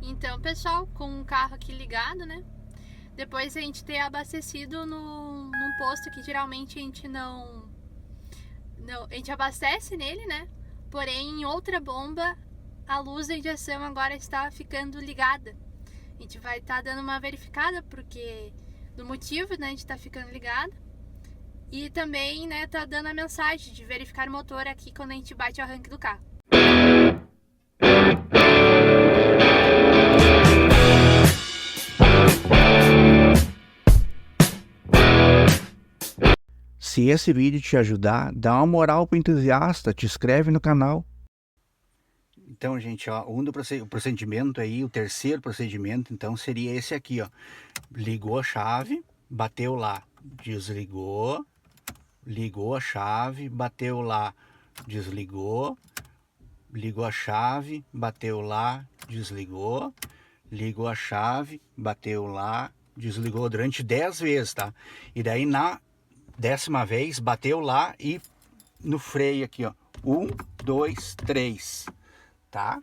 Então, pessoal, com o carro aqui ligado, né? Depois a gente ter abastecido num posto que geralmente a gente não... A gente abastece nele, né? Porém, em outra bomba, a luz da injeção agora está ficando ligada. A gente vai estar dando uma verificada, porque do motivo, né, a gente tá ficando ligado. E também, né, tá dando a mensagem de verificar o motor aqui quando a gente bate o arranque do carro. Se esse vídeo te ajudar, dá uma moral pro entusiasta, te inscreve no canal. Então, gente, ó, o procedimento aí, o terceiro procedimento, então, seria esse aqui, ó. Ligou a chave, bateu lá, desligou, ligou a chave, bateu lá, desligou, ligou a chave, bateu lá, desligou, ligou a chave, bateu lá, desligou durante 10 vezes, tá? E daí na 10ª vez, bateu lá e no freio aqui, ó. 1, 2, 3, tá?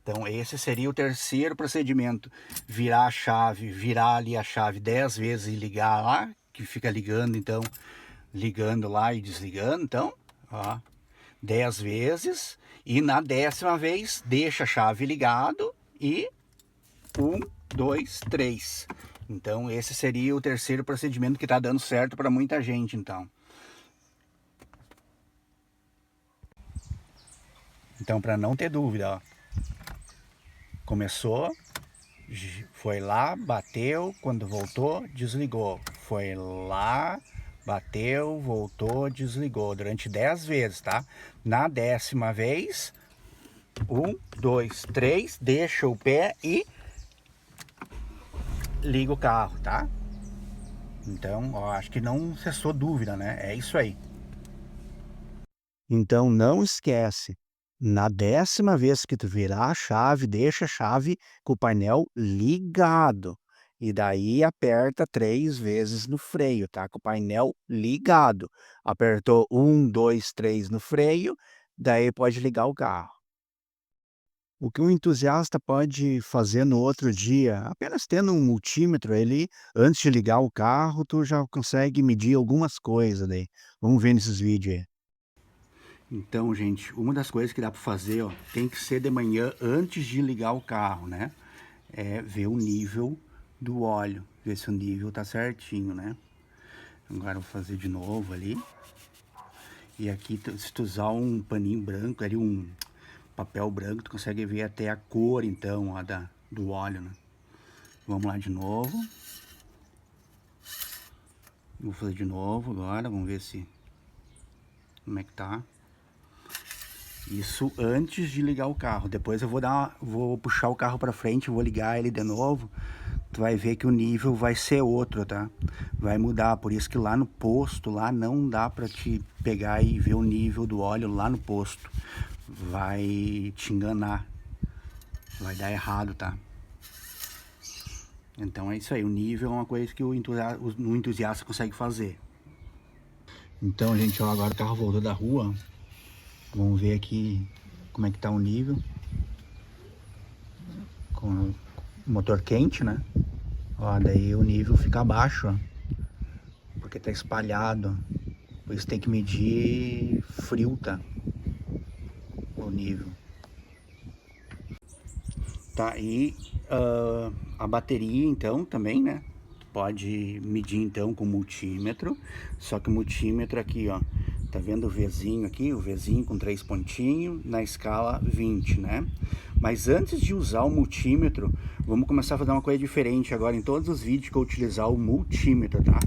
Então esse seria o terceiro procedimento. Virar a chave, virar ali a chave 10 vezes e ligar lá, que fica ligando, então, ligando lá e desligando, então, ó, 10 vezes. E na 10ª vez, deixa a chave ligado e 1, 2, 3. Então esse seria o terceiro procedimento que tá dando certo para muita gente, então. Então, para não ter dúvida, ó, começou, foi lá, bateu, quando voltou, desligou. Foi lá, bateu, voltou, desligou. Durante 10 vezes, tá? Na 10ª vez, 1, 2, 3, deixa o pé e liga o carro, tá? Então, ó, acho que não cessou dúvida, né? É isso aí. Então, não esquece. Na 10ª vez que tu virar a chave, deixa a chave com o painel ligado. E daí aperta 3 vezes no freio, tá? Com o painel ligado. Apertou 1, 2, 3 no freio, daí pode ligar o carro. O que um entusiasta pode fazer no outro dia, apenas tendo um multímetro ali, antes de ligar o carro, tu já consegue medir algumas coisas daí. Vamos ver nesses vídeos aí. Então, gente, uma das coisas que dá para fazer, ó, tem que ser de manhã antes de ligar o carro, né? É ver o nível do óleo, ver se o nível tá certinho, né? Agora eu vou fazer de novo ali. E aqui, se tu usar um paninho branco, ali um papel branco, tu consegue ver até a cor, então, ó, do óleo, né? Vamos lá de novo. Vou fazer de novo agora, vamos ver se... como é que tá. Isso antes de ligar o carro. Depois eu vou puxar o carro para frente, vou ligar ele de novo. Tu vai ver que o nível vai ser outro, tá? Vai mudar, por isso que lá no posto, lá não dá para te pegar e ver o nível do óleo lá no posto. Vai te enganar. Vai dar errado, tá? Então é isso aí, o nível é uma coisa que o entusiasta consegue fazer. Então, gente, ó, agora o carro voltou da rua. Vamos ver aqui como é que tá o nível. Com o motor quente, né? Ó, daí o nível fica abaixo, ó, porque tá espalhado. Por isso tem que medir frio, tá? O nível. Tá, e a bateria então também, né? Pode medir então com multímetro. Só que o multímetro aqui, ó. Tá vendo o Vzinho aqui? O Vzinho com 3 pontinhos na escala 20, né? Mas antes de usar o multímetro, vamos começar a fazer uma coisa diferente agora em todos os vídeos que eu utilizar o multímetro, tá?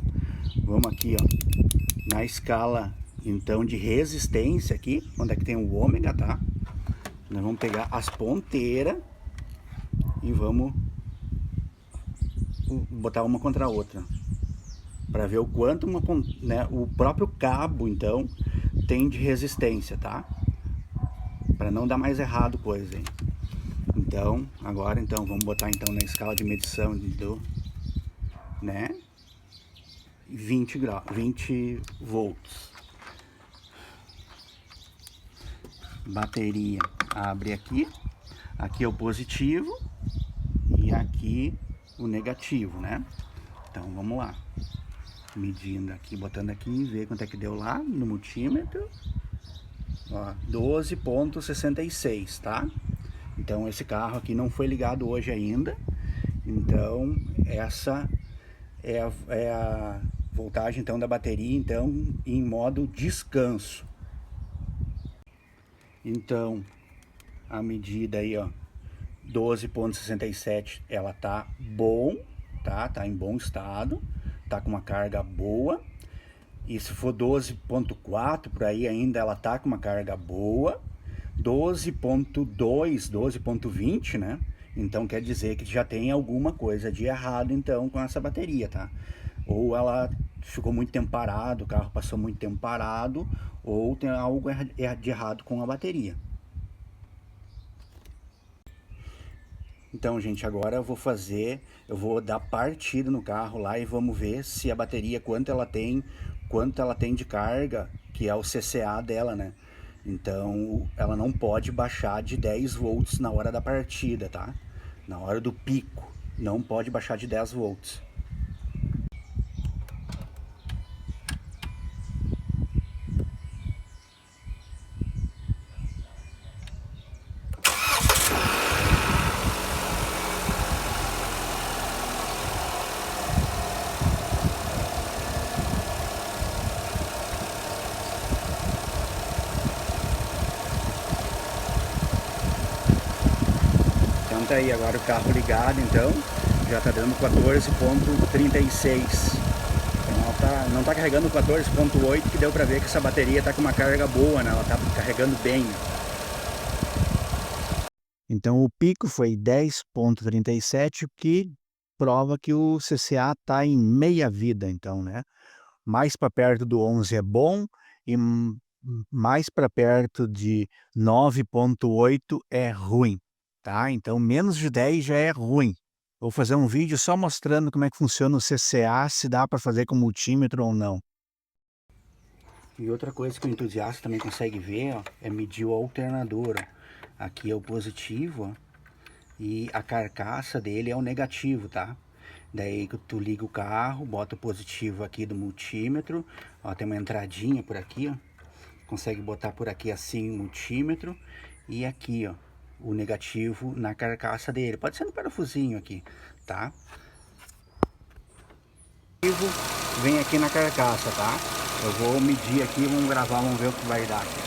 Vamos aqui, ó. Na escala, então, de resistência aqui, onde é que tem o ômega, tá? Nós vamos pegar as ponteiras e vamos botar uma contra a outra para ver o quanto né, o próprio cabo então tem de resistência, tá? Para não dar mais errado coisa, hein? Então agora então vamos botar então na escala de medição do, né, 20 graus, 20 volts. Bateria abre aqui, aqui é o positivo, aqui o negativo, né? Então vamos lá. Medindo aqui, botando aqui e ver quanto é que deu lá no multímetro. Ó, 12,66, tá? Então esse carro aqui não foi ligado hoje ainda. Então essa é a voltagem então da bateria então em modo descanso. Então a medida aí, ó, 12,67, ela tá bom, tá? Tá em bom estado, tá com uma carga boa. E se for 12,4 por aí ainda, ela tá com uma carga boa. 12,2, 12,20, né? Então quer dizer que já tem alguma coisa de errado então com essa bateria, tá? Ou ela ficou muito tempo parado, o carro passou muito tempo parado, ou tem algo de errado com a bateria. Então, gente, agora eu vou dar partida no carro lá e vamos ver se a bateria, quanto ela tem de carga, que é o CCA dela, né? Então, ela não pode baixar de 10 volts na hora da partida, tá? Na hora do pico, não pode baixar de 10 volts. Então tá aí, agora o carro ligado, então já tá dando 14,36. Então ela não tá carregando 14,8, que deu pra ver que essa bateria tá com uma carga boa, né? Ela tá carregando bem. Então o pico foi 10,37, o que prova que o CCA tá em meia vida, então, né? Mais para perto do 11 é bom e mais para perto de 9,8 é ruim, tá? Então menos de 10 já é ruim. Vou fazer um vídeo só mostrando como é que funciona o CCA, se dá para fazer com multímetro ou não. E outra coisa que o entusiasta também consegue ver, ó, é medir o alternador, ó. Aqui é o positivo, ó, e a carcaça dele é o negativo, tá? Daí que tu liga o carro, bota o positivo aqui do multímetro, ó, tem uma entradinha por aqui, ó. Consegue botar por aqui assim o multímetro e aqui, ó, o negativo na carcaça dele. Pode ser no parafusinho aqui, tá? Vem aqui na carcaça, tá? Eu vou medir aqui, vamos gravar, vamos ver o que vai dar aqui.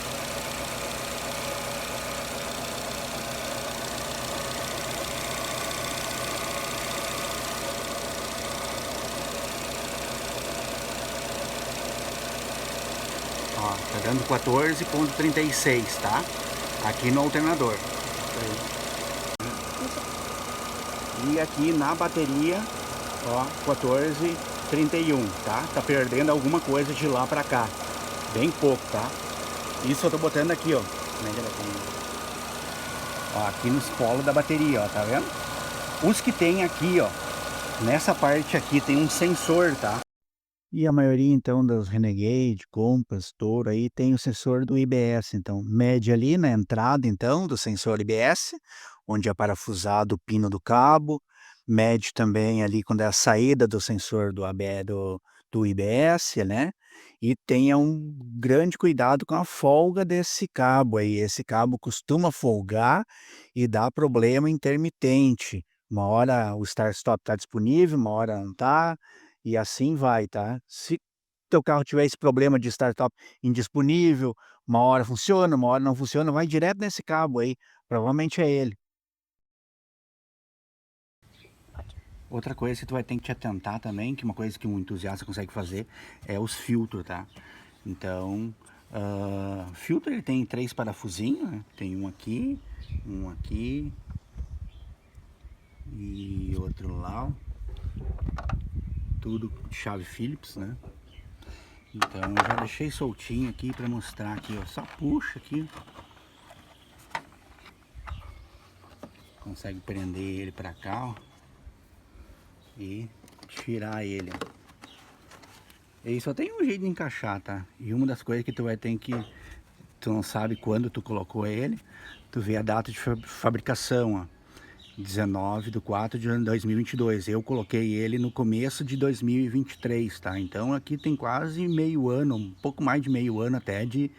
Ó, tá dando 14,36, tá? Aqui no alternador. E aqui na bateria, ó, 14,31, tá? Tá perdendo alguma coisa de lá pra cá. Bem pouco, tá? Isso eu tô botando aqui, ó. Ó, aqui nos polos da bateria, ó, tá vendo? Os que tem aqui, ó, nessa parte aqui tem um sensor, tá? E a maioria, então, das Renegade, Compass, Toro, aí tem o sensor do IBS. Então, mede ali na entrada, então, do sensor IBS, onde é parafusado o pino do cabo. Mede também ali quando é a saída do sensor do IBS, né? E tenha um grande cuidado com a folga desse cabo aí. Esse cabo costuma folgar e dá problema intermitente. Uma hora o start-stop está disponível, uma hora não está. E assim vai, tá? Se teu carro tiver esse problema de startup indisponível, uma hora funciona, uma hora não funciona, vai direto nesse cabo aí, provavelmente é ele. Outra coisa que tu vai ter que te atentar também, que uma coisa que um entusiasta consegue fazer, é os filtros, tá? Então, filtro ele tem 3 parafusinhos, né? Tem um aqui e outro lá, ó. Tudo chave Phillips, né? Então eu já deixei soltinho aqui para mostrar aqui, ó. Só puxa aqui. Consegue prender ele para cá, ó. E tirar ele, ó. E só tem um jeito de encaixar, tá? E uma das coisas que tu vai ter que... Tu não sabe quando tu colocou ele. Tu vê a data de fabricação, ó. 19 de 4 de 2022. Eu coloquei ele no começo de 2023, tá? Então aqui tem quase meio ano, um pouco mais de meio ano até de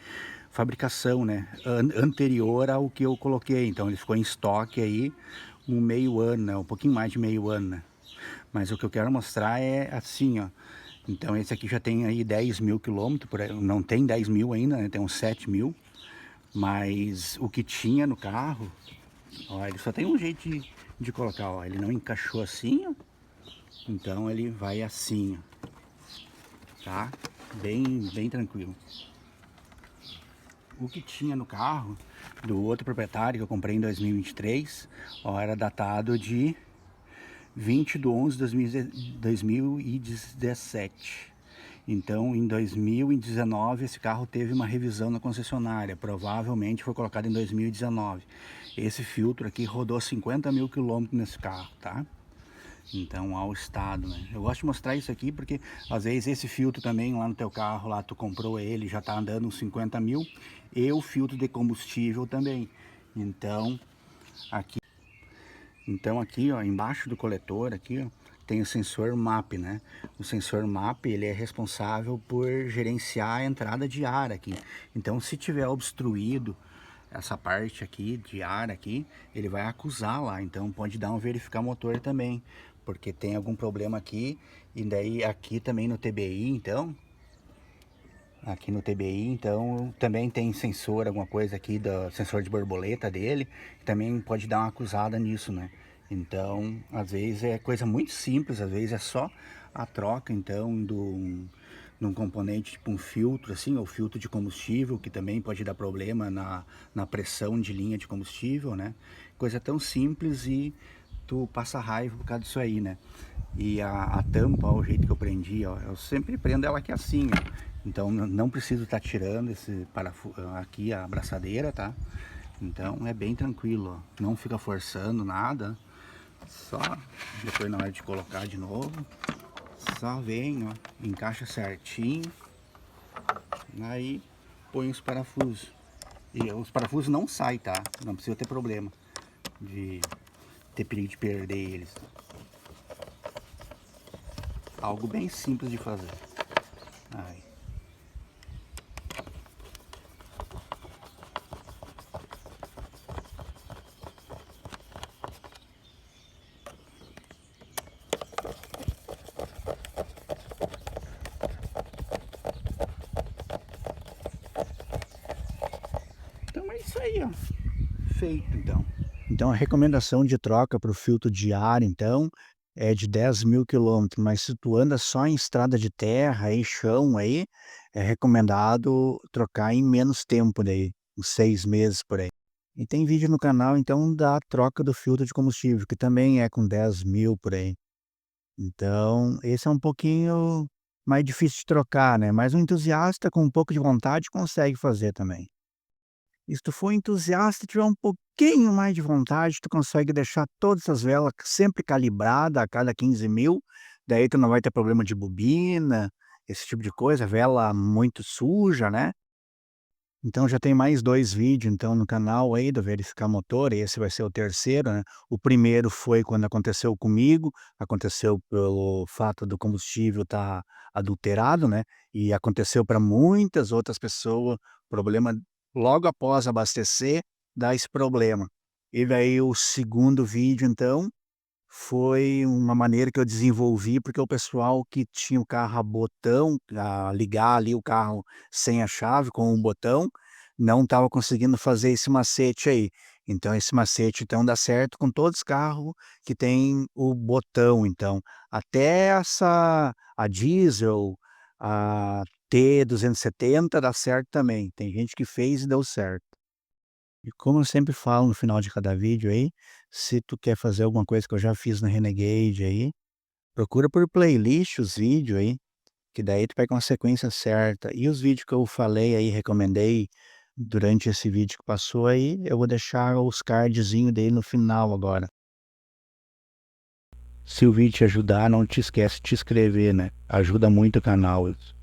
fabricação, né? Anterior ao que eu coloquei. Então ele ficou em estoque aí um meio ano, né? Um pouquinho mais de meio ano, né? Mas o que eu quero mostrar é assim, ó. Então esse aqui já tem aí 10 mil quilômetros, não tem 10 mil ainda, né? Tem uns 7 mil. Mas o que tinha no carro, ó, ele só tem um jeito de colocar, ó. Ele não encaixou assim, ó. Então ele vai assim, ó. Tá? Bem tranquilo. O que tinha no carro do outro proprietário que eu comprei em 2023, ó, era datado de 20 de 11 de 2017. Então, em 2019, esse carro teve uma revisão na concessionária, provavelmente foi colocado em 2019. Esse filtro aqui rodou 50 mil quilômetros nesse carro, tá? Então, ao estado, né? Eu gosto de mostrar isso aqui porque, às vezes, esse filtro também lá no teu carro, lá tu comprou ele, já tá andando uns 50 mil, e o filtro de combustível também. Então, aqui, ó, embaixo do coletor, aqui, ó, tem o sensor MAP, né? O sensor MAP, ele é responsável por gerenciar a entrada de ar aqui. Então, se tiver obstruído essa parte aqui de ar aqui, ele vai acusar lá. Então, pode dar um verificar motor também, porque tem algum problema aqui. E daí, aqui também no TBI, então... Aqui no TBI, então, também tem sensor, alguma coisa aqui, do sensor de borboleta dele, que também pode dar uma acusada nisso, né? Então, às vezes é coisa muito simples, às vezes é só a troca, então, de um componente, tipo um filtro, assim, ou filtro de combustível, que também pode dar problema na pressão de linha de combustível, né? Coisa tão simples e tu passa raiva por causa disso aí, né? E a tampa, ó, o jeito que eu prendi, ó, eu sempre prendo ela aqui assim, ó. Então não preciso estar tirando esse parafuso aqui, a abraçadeira, tá? Então é bem tranquilo, ó. Não fica forçando nada. Só depois na hora de colocar de novo, só vem, ó, encaixa certinho. Aí põe os parafusos. E os parafusos não saem, tá? Não precisa ter problema de ter perigo de perder eles. Algo bem simples de fazer. Aí. Então é isso aí, ó. Feito, então. Então a recomendação de troca para o filtro de ar, então, é de 10 mil quilômetros, mas se tu anda só em estrada de terra e chão aí, é recomendado trocar em menos tempo daí, uns 6 meses por aí. E tem vídeo no canal, então, da troca do filtro de combustível, que também é com 10 mil por aí. Então, esse é um pouquinho mais difícil de trocar, né? Mas um entusiasta com um pouco de vontade consegue fazer também. E se tu for entusiasta e tiver um pouquinho mais de vontade, tu consegue deixar todas as velas sempre calibrada a cada 15 mil, daí tu não vai ter problema de bobina, esse tipo de coisa, vela muito suja, né. Então já tem mais 2 vídeos então no canal aí do verificar motor, e esse vai ser o terceiro, né. O primeiro foi quando aconteceu comigo, aconteceu pelo fato do combustível estar adulterado, né, e aconteceu para muitas outras pessoas, problema logo após abastecer, dá esse problema. E daí o segundo vídeo então, foi uma maneira que eu desenvolvi, porque o pessoal que tinha o carro a botão, a ligar ali o carro sem a chave, com um botão, não estava conseguindo fazer esse macete aí. Então esse macete, então, dá certo com todos os carros que tem o botão, então. Até a diesel, a T270 dá certo também. Tem gente que fez e deu certo. E como eu sempre falo no final de cada vídeo aí, se tu quer fazer alguma coisa que eu já fiz no Renegade aí, procura por playlist os vídeos aí, que daí tu pega uma sequência certa. E os vídeos que eu falei aí, recomendei durante esse vídeo que passou aí, eu vou deixar os cardzinho dele no final agora. Se o vídeo te ajudar, não te esquece de te inscrever, né? Ajuda muito o canal isso.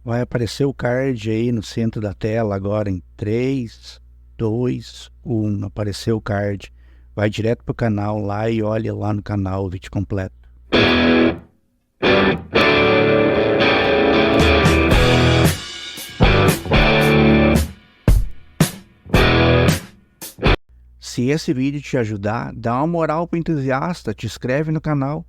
Vai aparecer o card aí no centro da tela agora em 3, 2, 1, apareceu o card. Vai direto pro canal lá e olha lá no canal o vídeo completo. Se esse vídeo te ajudar, dá uma moral pro entusiasta, te inscreve no canal.